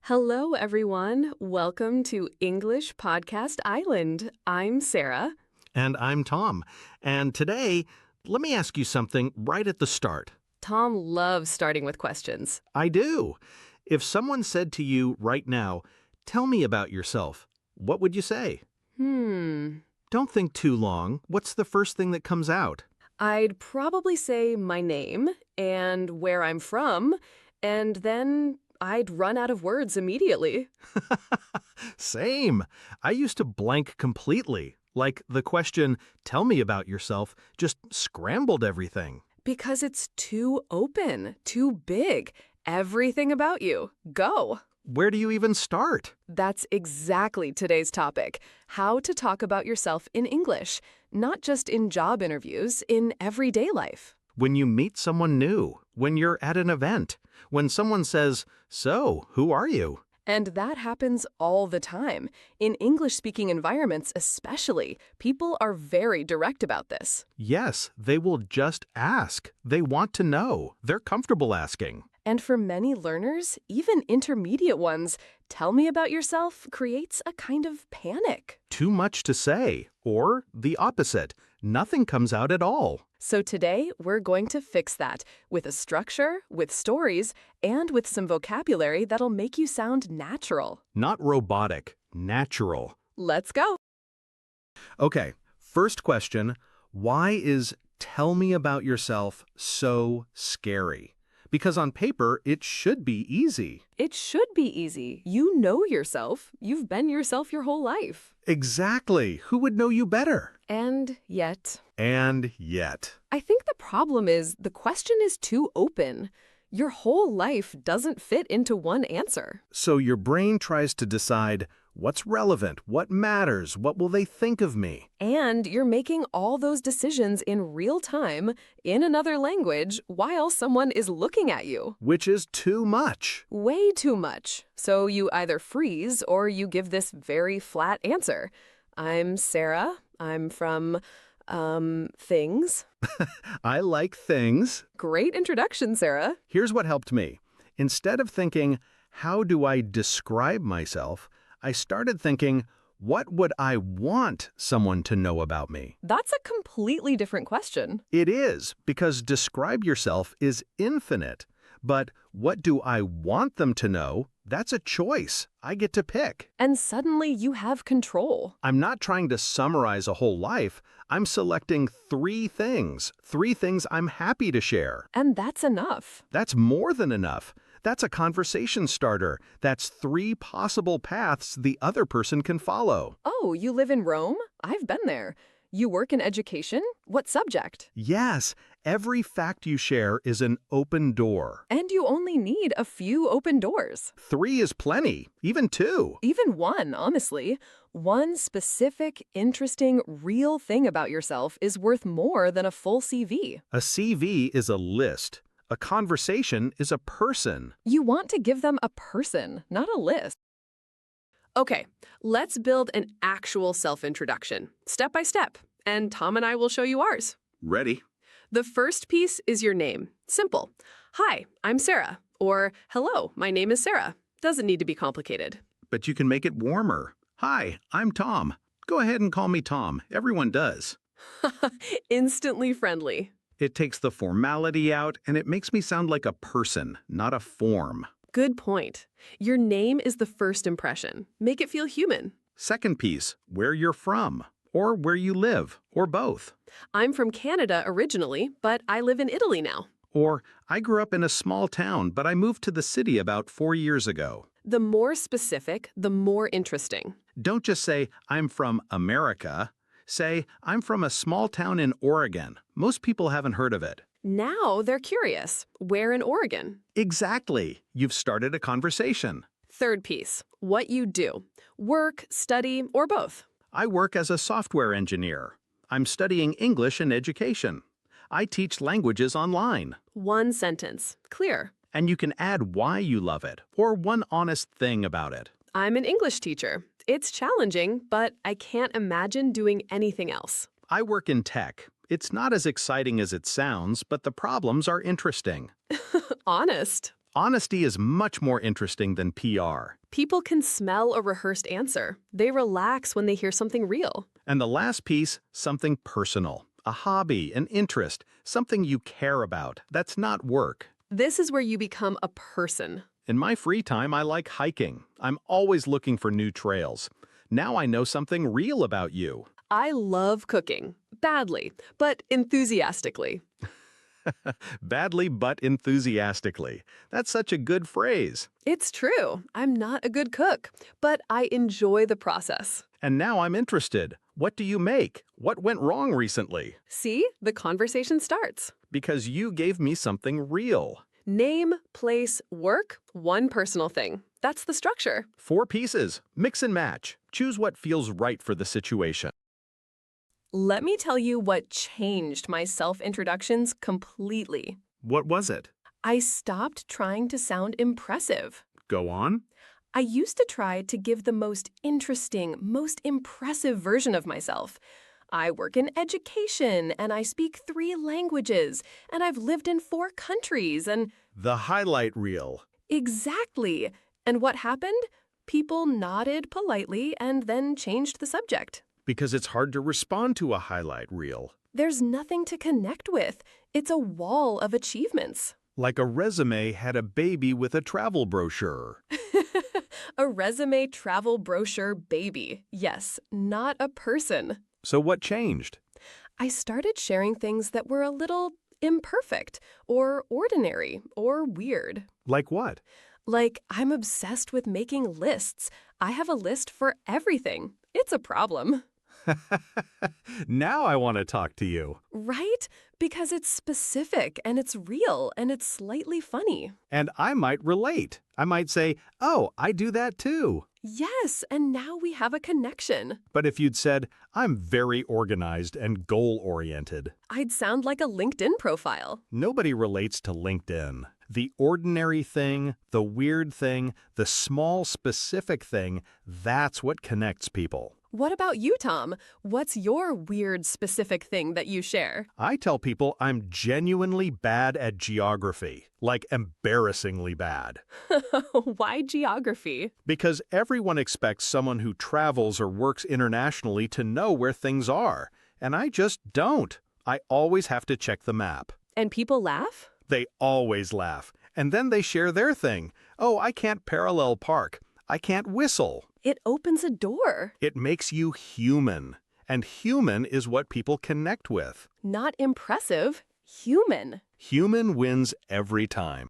Hello, everyone. Welcome to English Podcast Island. I'm Sarah. And I'm Tom. And today, let me ask you something right at the start. Tom loves starting with questions. I do. If someone said to you right now, "Tell me about yourself," what would you say? Don't think too long. What's the first thing that comes out? I'd probably say my name and where I'm from, and then I'd run out of words immediately. Same. I used to blank completely. Like the question, "Tell me about yourself," just scrambled everything. Because it's too open, too big. Everything about you. Go. Where do you even start? That's exactly today's topic. How to talk about yourself in English, not just in job interviews, in everyday life. When you meet someone new, when you're at an event, when someone says, "So, who are you?" And that happens all the time. In English-speaking environments especially, people are very direct about this. Yes, they will just ask. They want to know. They're comfortable asking. And for many learners, even intermediate ones, tell me about yourself creates a kind of panic. Too much to say, or the opposite. Nothing comes out at all. So today, we're going to fix that with a structure, with stories, and with some vocabulary that'll make you sound natural. Not robotic, natural. Let's go. Okay, first question. Why is "tell me about yourself" so scary? Because on paper, it should be easy. It should be easy. You know yourself. You've been yourself your whole life. Exactly. Who would know you better? And yet, I I think the problem is the question is too open. Your whole life doesn't fit into one answer. So your brain tries to decide what's relevant, what matters, what will they think of me? And you're making all those decisions in real time, in another language, while someone is looking at you. Which is too much. Way too much. So you either freeze or you give this very flat answer. I'm Sarah. I'm from, things. I like things. Great introduction, Sarah. Here's what helped me. Instead of thinking, how do I describe myself, I started thinking, what would I want someone to know about me? That's a completely different question. It is, because describe yourself is infinite. But what do I want them to know? That's a choice. I get to pick. And suddenly you have control. I'm not trying to summarize a whole life. I'm selecting three things I'm happy to share. And that's enough. That's more than enough. That's a conversation starter. That's three possible paths the other person can follow. Oh, you live in Rome? I've been there. You work in education? What subject? Yes, every fact you share is an open door. And you only need a few open doors. Three is plenty, even two. Even one, honestly. One specific, interesting, real thing about yourself is worth more than a full CV. A CV is a list. A conversation is a person. You want to give them a person, not a list. Okay, let's build an actual self-introduction, step by step, and Tom and I will show you ours. Ready? The first piece is your name. Simple. Hi, I'm Sarah. Or, hello, my name is Sarah. Doesn't need to be complicated. But you can make it warmer. Hi, I'm Tom. Go ahead and call me Tom. Everyone does. Instantly friendly. It takes the formality out, and it makes me sound like a person, not a form. Good point. Your name is the first impression. Make it feel human. Second piece, where you're from, or where you live, or both. I'm from Canada originally, but I live in Italy now. Or, I grew up in a small town, but I moved to the city about 4 years ago. The more specific, the more interesting. Don't just say, I'm from America. Say, I'm from a small town in Oregon. Most people haven't heard of it. Now they're curious. Where in Oregon? Exactly. You've started a conversation. Third piece, what you do. Work, study, or both. I work as a software engineer. I'm studying English and education. I teach languages online. One sentence. Clear. And you can add why you love it, or one honest thing about it. I'm an English teacher. It's challenging, but I can't imagine doing anything else. I work in tech. It's not as exciting as it sounds, but the problems are interesting. Honest. Honesty is much more interesting than PR. People can smell a rehearsed answer. They relax when they hear something real. And the last piece, something personal. A hobby, an interest, something you care about. That's not work. This is where you become a person. In my free time, I like hiking. I'm always looking for new trails. Now I know something real about you. I love cooking. Badly, but enthusiastically. Badly but enthusiastically. That's such a good phrase. It's true. I'm not a good cook, but I enjoy the process. And now I'm interested. What do you make? What went wrong recently? See, the conversation starts. Because you gave me something real. Name, place, work, one personal thing. That's the structure. 4 pieces. Mix and match. Choose what feels right for the situation. Let me tell you what changed my self-introductions completely. What was it? I stopped trying to sound impressive. Go on. I used to try to give the most interesting, most impressive version of myself. I work in education, and I speak 3 languages, and I've lived in 4 countries, and... The highlight reel. Exactly. And what happened? People nodded politely and then changed the subject. Because it's hard to respond to a highlight reel. There's nothing to connect with. It's a wall of achievements. Like a resume had a baby with a travel brochure. A resume travel brochure baby. Yes, not a person. So what changed? I started sharing things that were a little imperfect, or ordinary, or weird. Like what? Like, I'm obsessed with making lists. I have a list for everything. It's a problem. Now I want to talk to you. Right? Because it's specific, and it's real, and it's slightly funny. And I might relate. I might say, oh, I do that too. Yes, and now we have a connection. But if you'd said, I'm very organized and goal-oriented. I'd sound like a LinkedIn profile. Nobody relates to LinkedIn. The ordinary thing, the weird thing, the small specific thing, that's what connects people. What about you, Tom? What's your weird specific thing that you share? I tell people I'm genuinely bad at geography, like embarrassingly bad. Why geography? Because everyone expects someone who travels or works internationally to know where things are, and I just don't. I always have to check the map. And people laugh? They always laugh, and then they share their thing. Oh, I can't parallel park. I can't whistle. It opens a door. It makes you human, and human is what people connect with. Not impressive, human. Human wins every time.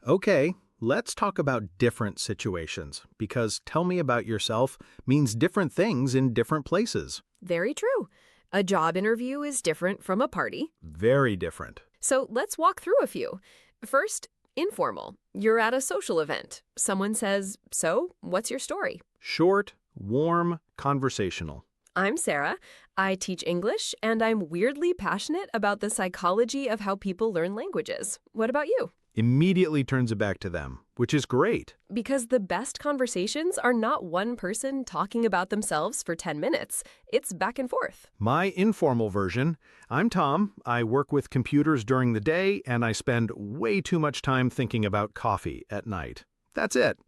Okay, let's talk about different situations, because tell me about yourself means different things in different places. Very true. A job interview is different from a party. Very different. So let's walk through a few. First, informal. You're at a social event. Someone says, "So, what's your story?" Short, warm, conversational. I'm Sarah. I teach English, and I'm weirdly passionate about the psychology of how people learn languages. What about you? Immediately turns it back to them, which is great. Because the best conversations are not one person talking about themselves for 10 minutes. It's back and forth. My informal version, I'm Tom. I work with computers during the day, and I spend way too much time thinking about coffee at night. That's it.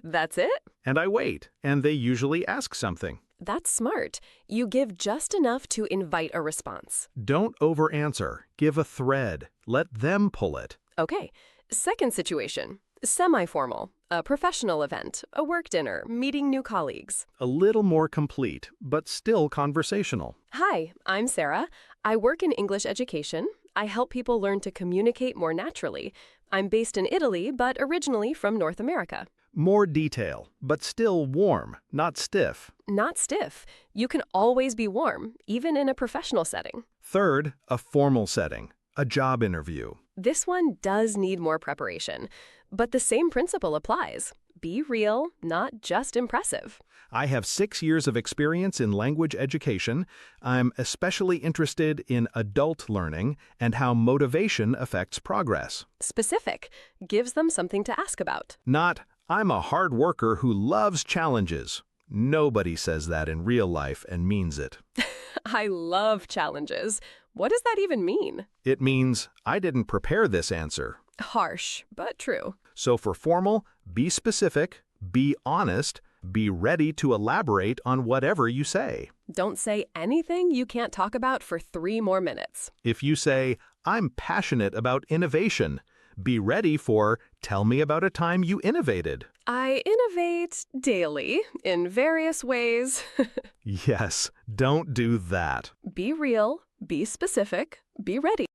That's it? And I wait, and they usually ask something. That's smart. You give just enough to invite a response. Don't over-answer. Give a thread. Let them pull it. Okay. Second situation. Semi-formal. A professional event. A work dinner. Meeting new colleagues. A little more complete, but still conversational. Hi, I'm Sarah. I work in English education. I help people learn to communicate more naturally. I'm based in Italy, but originally from North America. More detail, but still warm, not stiff. Not stiff. You can always be warm, even in a professional setting. Third, a formal setting, a job interview. This one does need more preparation, but the same principle applies. Be real, not just impressive. I have 6 years of experience in language education. I'm especially interested in adult learning and how motivation affects progress. Specific. Gives them something to ask about. Not, I'm a hard worker who loves challenges. Nobody says that in real life and means it. I love challenges. What does that even mean? It means, I didn't prepare this answer. Harsh, but true. So for formal, be specific, be honest, be ready to elaborate on whatever you say. Don't say anything you can't talk about for 3 more minutes. If you say, I'm passionate about innovation, be ready for, tell me about a time you innovated. I innovate daily in various ways. Yes, don't do that. Be real, be specific, be ready.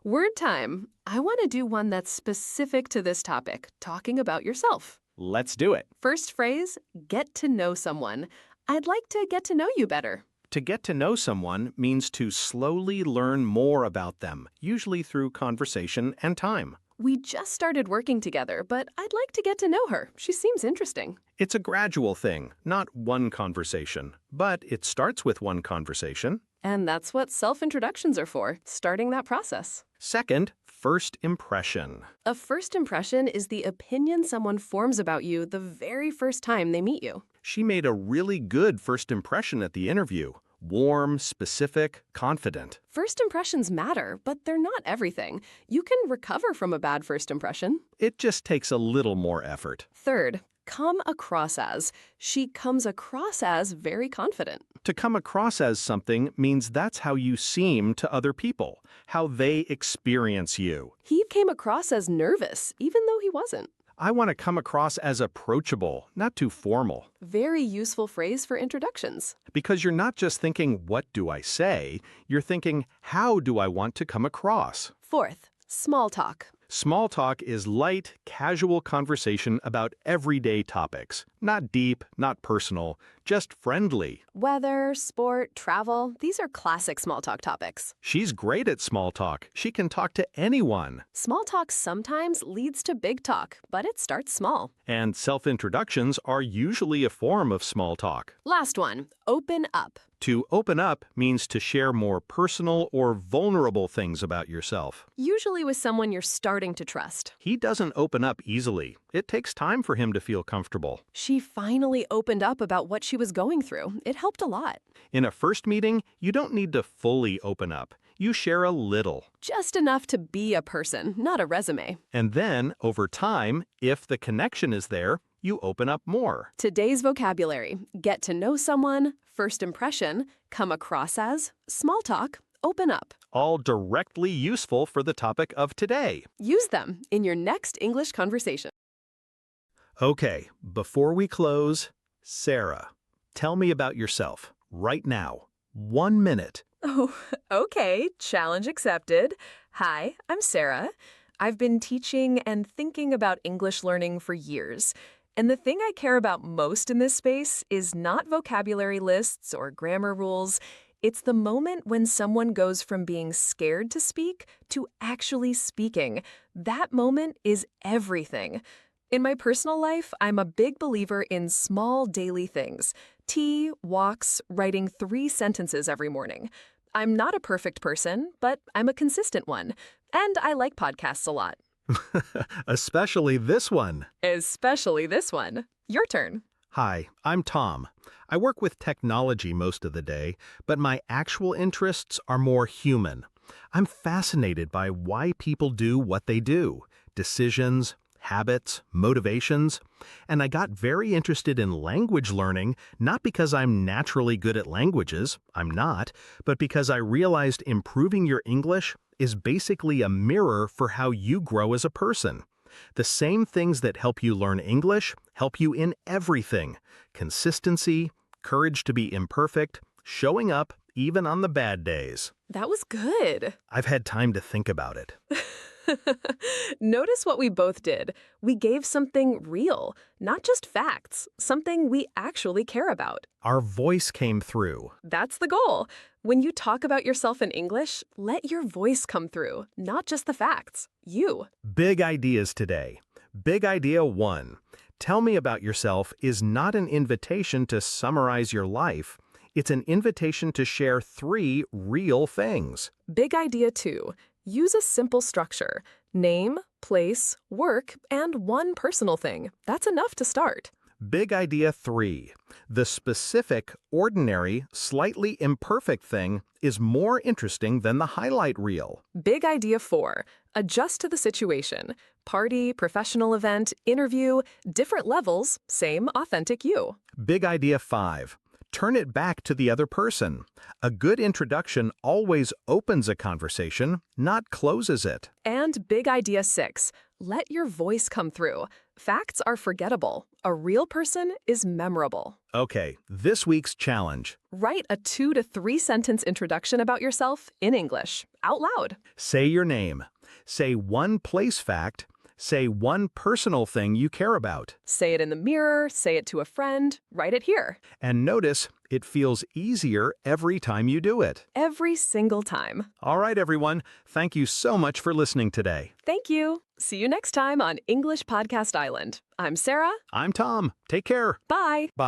Word time. I want to do one that's specific to this topic, talking about yourself. Let's do it. First phrase, get to know someone. I'd like to get to know you better. To get to know someone means to slowly learn more about them, usually through conversation and time. We just started working together, but I'd like to get to know her. She seems interesting. It's a gradual thing, not one conversation. But it starts with one conversation. And that's what self-introductions are for, starting that process. Second, first impression. A first impression is the opinion someone forms about you the very first time they meet you. She made a really good first impression at the interview. Warm, specific, confident. First impressions matter, but they're not everything. You can recover from a bad first impression. It just takes a little more effort. Third, come across as. She comes across as very confident. To come across as something means that's how you seem to other people, how they experience you. He came across as nervous, even though he wasn't. I want to come across as approachable, not too formal. Very useful phrase for introductions. Because you're not just thinking, what do I say? You're thinking, how do I want to come across? Fourth, small talk. Small talk is light, casual conversation about everyday topics. Not deep, not personal, just friendly. Weather, sport, travel, these are classic small talk topics. She's great at small talk. She can talk to anyone. Small talk sometimes leads to big talk, but it starts small. And self-introductions are usually a form of small talk. Last one, open up. To open up means to share more personal or vulnerable things about yourself. Usually with someone you're starting to trust. He doesn't open up easily. It takes time for him to feel comfortable. She finally opened up about what she was going through. It helped a lot. In a first meeting, you don't need to fully open up. You share a little. Just enough to be a person, not a resume. And then, over time, if the connection is there, you open up more. Today's vocabulary: get to know someone, first impression, come across as, small talk, open up. All directly useful for the topic of today. Use them in your next English conversation. Okay, before we close, Sarah, tell me about yourself, right now. 1 minute. Oh, okay. Challenge accepted. Hi, I'm Sarah. I've been teaching and thinking about English learning for years. And the thing I care about most in this space is not vocabulary lists or grammar rules. It's the moment when someone goes from being scared to speak to actually speaking. That moment is everything. In my personal life, I'm a big believer in small daily things. Tea, walks, writing 3 sentences every morning. I'm not a perfect person, but I'm a consistent one. And I like podcasts a lot. Especially this one. Especially this one. Your turn. Hi, I'm Tom. I work with technology most of the day, but my actual interests are more human. I'm fascinated by why people do what they do, decisions, habits, motivations, and I got very interested in language learning, not because I'm naturally good at languages, I'm not, but because I realized improving your English is basically a mirror for how you grow as a person. The same things that help you learn English help you in everything: consistency, courage to be imperfect, showing up even on the bad days. That was good. I've had time to think about it. Notice what we both did. We gave something real, not just facts, something we actually care about. Our voice came through. That's the goal. When you talk about yourself in English, let your voice come through, not just the facts. You. Big ideas today. Big idea 1. Tell me about yourself is not an invitation to summarize your life. It's an invitation to share 3 real things. Big idea 2. Use a simple structure. Name, place, work, and 1 personal thing. That's enough to start. Big idea 3. The specific, ordinary, slightly imperfect thing is more interesting than the highlight reel. Big idea 4. Adjust to the situation. Party, professional event, interview, different levels, same authentic you. Big idea 5. Turn it back to the other person. A good introduction always opens a conversation, not closes it. And big idea 6. Let your voice come through. Facts are forgettable. A real person is memorable. Okay, this week's challenge. Write a 2 to 3 sentence introduction about yourself in English, out loud. Say your name. Say one place fact. Say one personal thing you care about. Say it in the mirror, say it to a friend, write it here. And notice, it feels easier every time you do it. Every single time. All right, everyone. Thank you so much for listening today. Thank you. See you next time on English Podcast Island. I'm Sarah. I'm Tom. Take care. Bye. Bye.